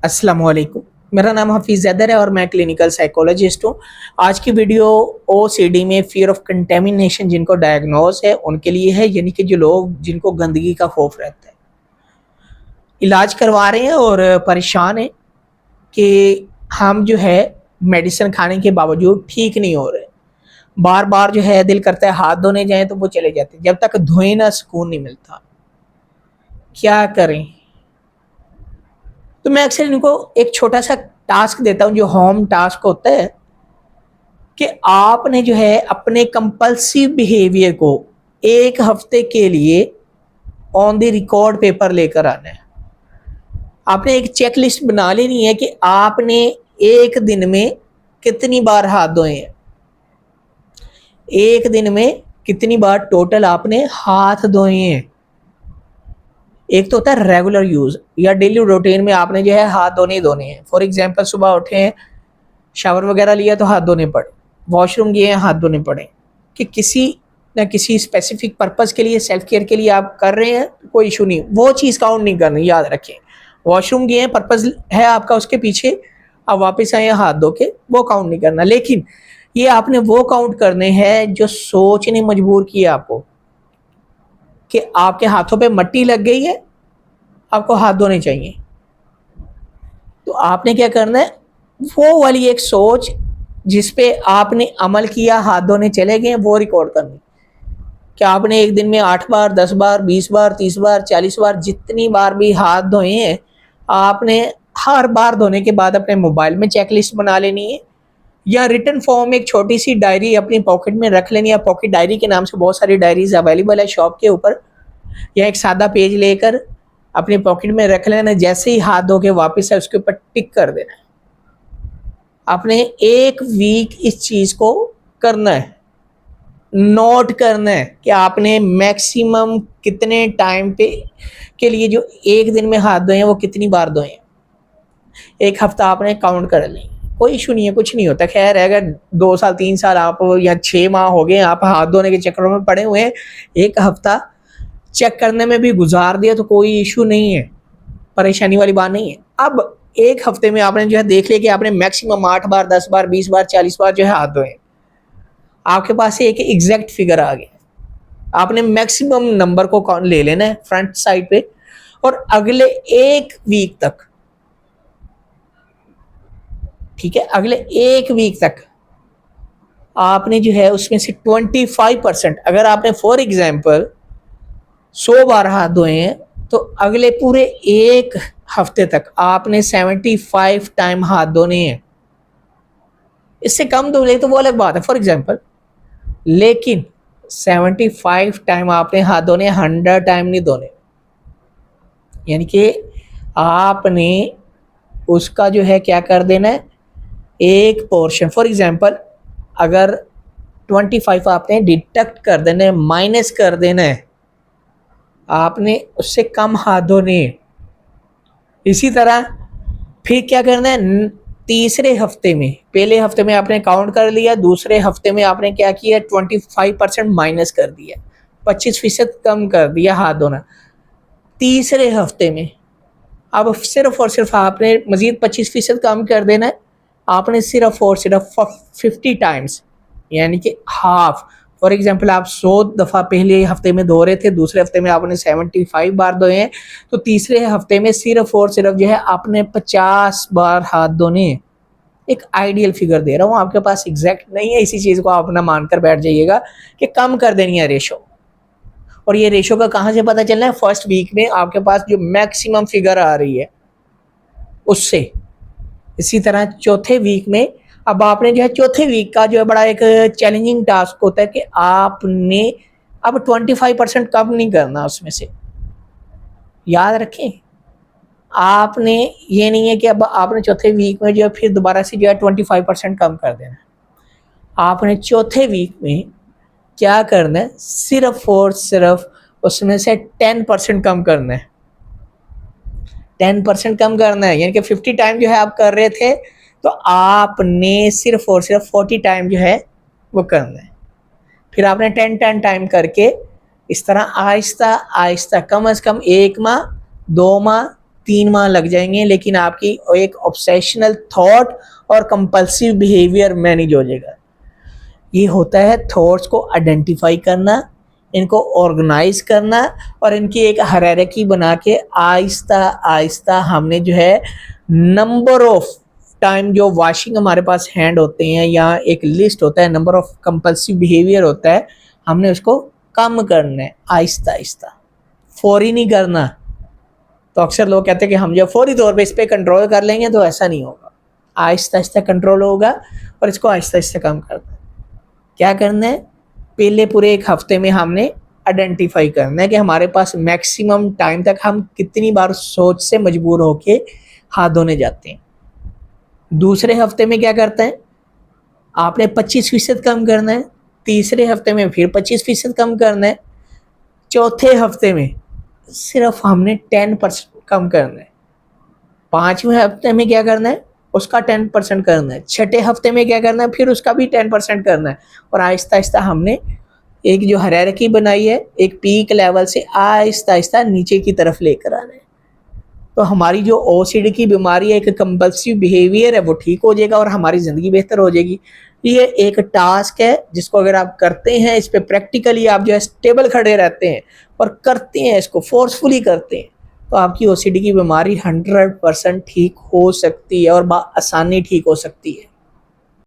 अस्सलाम वालेकुम। मेरा नाम हफीज़ ज़ैदर है और मैं क्लिनिकल साइकोलॉजिस्ट हूँ। आज की वीडियो ओसीडी में फ़ियर ऑफ कंटेमिनेशन जिनको डायग्नोज़ है उनके लिए है, यानी कि जो लोग जिनको गंदगी का खौफ रहता है। इलाज करवा रहे हैं और परेशान हैं कि हम जो है मेडिसिन खाने के बावजूद ठीक नहीं हो रहे। बार-बार जो है दिल करता है हाथ धोने जाएँ तो वो चले जाते हैं। जब तक धोए ना सुकून नहीं मिलता। क्या करें? तो मैं अक्सर इनको एक छोटा-सा टास्क देता हूँ जो होम टास्क होता है कि आपने जो है अपने कंपल्सिव बिहेवियर को 1 हफ्ते के लिए ऑन द रिकॉर्ड पेपर लेकर आना है। आपने एक चेक लिस्ट बना लेनी है कि आपने 1 दिन में कितनी बार हाथ धोए हैं। 1 दिन में कितनी बार टोटल आपने हाथ धोए हैं। एक तो होता है रेगुलर यूज़ या डेली रूटीन में आपने जो है हाथ धोने ही धोने हैं। फॉर एग्ज़ाम्पल सुबह उठे हैं, शावर वगैरह लिया तो हाथ धोने पड़े, वॉशरूम गए हैं हाथ धोने पड़े, कि किसी न किसी स्पेसिफिक पर्पज़ के लिए सेल्फ केयर के लिए आप कर रहे हैं, कोई इशू नहीं, वो चीज़ काउंट नहीं करनी, याद रखें। वॉशरूम गए हैं, पर्पज़ है आपका उसके पीछे, आप वापस आए हैं हाथ धो के, वो काउंट नहीं करना। लेकिन ये आपने वो काउंट करने हैं जो सोचने मजबूर किया आपको कि आपके हाथों पे मट्टी लग गई है, आपको हाथ धोने चाहिए। तो आपने क्या करना है, वो वाली एक सोच जिस पे आपने अमल किया, हाथ धोने चले गए, वो रिकॉर्ड करनी। कि आपने एक दिन में 8 बार, 10 बार, 20 बार, 30 बार, 40 बार, जितनी बार भी हाथ धोए हैं, आपने हर बार धोने के बाद अपने मोबाइल में चेकलिस्ट बना लेनी है या रिटन फॉर्म में एक छोटी सी डायरी अपनी पॉकेट में रख लेनी है। पॉकेट डायरी के नाम से बहुत सारी डायरीज अवेलेबल है शॉप के ऊपर, या एक सादा पेज लेकर अपनी पॉकेट में रख लेना। जैसे ही हाथ धो के वापस है उसके ऊपर टिक कर देना है। आपने 1 वीक इस चीज़ को करना है, नोट करना है कि आपने मैक्सिमम कितने टाइम पे के लिए जो 1 दिन में हाथ धोए हैं वो कितनी बार धोए हैं। 1 हफ्ता आपने काउंट कर लें, कोई इशू नहीं है, कुछ नहीं होता। खैर अगर 2 साल 3 साल आप या 6 माह हो गए आप हाथ धोने के चक्करों में पड़े हुए हैं, 1 हफ्ता चेक करने में भी गुजार दिया तो कोई इशू नहीं है, परेशानी वाली बात नहीं है। अब 1 हफ्ते में आपने जो है देख लिया कि आपने मैक्सिमम 8 बार, 10 बार, 20 बार, 40 बार जो है हाथ धोए। आपके पास एक एग्जैक्ट फिगर आ गया। आपने मैक्सिमम नंबर को ले लेना है फ्रंट साइड पे और अगले 1 वीक तक, ठीक है, अगले 1 वीक तक आपने जो है उसमें से 25%, अगर आपने फॉर एग्जाम्पल 100 बार हाथ धोए हैं तो अगले पूरे 1 हफ्ते तक आपने 75 टाइम हाथ धोने हैं। इससे कम धो ले तो वो अलग बात है, फॉर एग्जाम्पल, लेकिन 75 टाइम आपने हाथ धोने, 100 टाइम नहीं धोने। यानी कि आपने उसका जो है क्या कर देना है, एक पोर्शन, फॉर एग्जाम्पल अगर 25 आपने डिडक्ट कर देना है, माइनस कर देना है, आपने उससे कम हाथ धोने। इसी तरह फिर क्या करना है, तीसरे हफ्ते में, पहले हफ्ते में आपने काउंट कर लिया, दूसरे हफ्ते में आपने क्या किया, 25% माइनस कर दिया, 25% कम कर दिया हाथ धोना। तीसरे हफ्ते में अब सिर्फ और सिर्फ आपने मजीद 25% कम कर देना है। आपने सिर्फ और सिर्फ 50 टाइम्स, यानी कि हाफ, फॉर एग्जाम्पल आप 100 दफ़ा पहले हफ्ते में धो रहे थे, दूसरे हफ्ते में आपने 75 बार धोए हैं, तो तीसरे हफ्ते में सिर्फ और सिर्फ जो है आपने 50 बार हाथ धोने हैं। एक आइडियल फिगर दे रहा हूँ, आपके पास एग्जैक्ट नहीं है, इसी चीज़ को आप अपना मानकर बैठ जाइएगा कि कम कर देनी है रेशो। और ये रेशो का कहाँ से पता चलना है, फर्स्ट वीक में आपके पास जो मैक्सिमम फिगर आ रही है उससे। इसी तरह चौथे वीक में, अब आपने जो है चौथे वीक का जो है बड़ा एक चैलेंजिंग टास्क होता है कि आपने अब 25% कम नहीं करना उसमें से। याद रखें, आपने ये नहीं है कि अब आपने चौथे वीक में जो है फिर दोबारा से जो है 25% कम कर देना। आपने चौथे वीक में क्या करना है, सिर्फ और सिर्फ उसमें से 10% कम करना है। 10% कम करना है, यानी कि 50 टाइम जो है आप कर रहे थे तो आपने सिर्फ और सिर्फ 40 टाइम जो है वो करना है। फिर आपने 10 टाइम करके इस तरह आहिस्ता आहिस्ता, कम से कम 1 माह, 2 माह, 3 माह लग जाएंगे, लेकिन आपकी एक ऑब्सेशनल थॉट और कंपल्सिव बिहेवियर मैनेज हो जाएगा। ये होता है थॉट्स को आइडेंटिफाई करना, इनको ऑर्गेनाइज करना और इनकी एक हायरार्की बना के आहिस्ता आहिस्ता हमने जो है नंबर ऑफ टाइम जो वॉशिंग हमारे पास हैंड होते हैं या एक लिस्ट होता है, नंबर ऑफ कंपल्सिव बिहेवियर होता है, हमने उसको कम करना है आहिस्ता आहिस्ता, फौरी नहीं करना। तो अक्सर लोग कहते हैं कि हम जब फौरी तौर पे इस पर कंट्रोल कर लेंगे, तो ऐसा नहीं होगा। आहिस्ता आहिस्ता कंट्रोल होगा और इसको आहिस्ता आहिस्ता कम करना है। क्या करना है, पहले पूरे एक हफ्ते में हमने आइडेंटिफाई करना है कि हमारे पास मैक्सिमम टाइम तक हम कितनी बार सोच से मजबूर होके हाथ धोने जाते हैं। दूसरे हफ्ते में क्या करते हैं, आपने 25% कम करना है। तीसरे हफ्ते में फिर 25% कम करना है। चौथे हफ्ते में सिर्फ हमने 10% कम करना है। 5वें हफ्ते में क्या करना है, उसका 10% करना है। छठे हफ्ते में क्या करना है, फिर उसका भी 10% करना है। और आहिस्ता आहिस्ता हमने एक जो हायरार्की बनाई है, एक पीक लेवल से आहिस्ता आहिस्ता नीचे की तरफ लेकर आना है। तो हमारी जो ओसीडी की बीमारी है, एक कंपल्सिव बिहेवियर है, वो ठीक हो जाएगा और हमारी ज़िंदगी बेहतर हो जाएगी। ये एक टास्क है जिसको अगर आप करते हैं, इस पे प्रैक्टिकली आप जो है स्टेबल खड़े रहते हैं और करते हैं, इसको फोर्सफुली करते हैं, तो आपकी ओसीडी की बीमारी 100% ठीक हो सकती है और आसानी ठीक हो सकती है।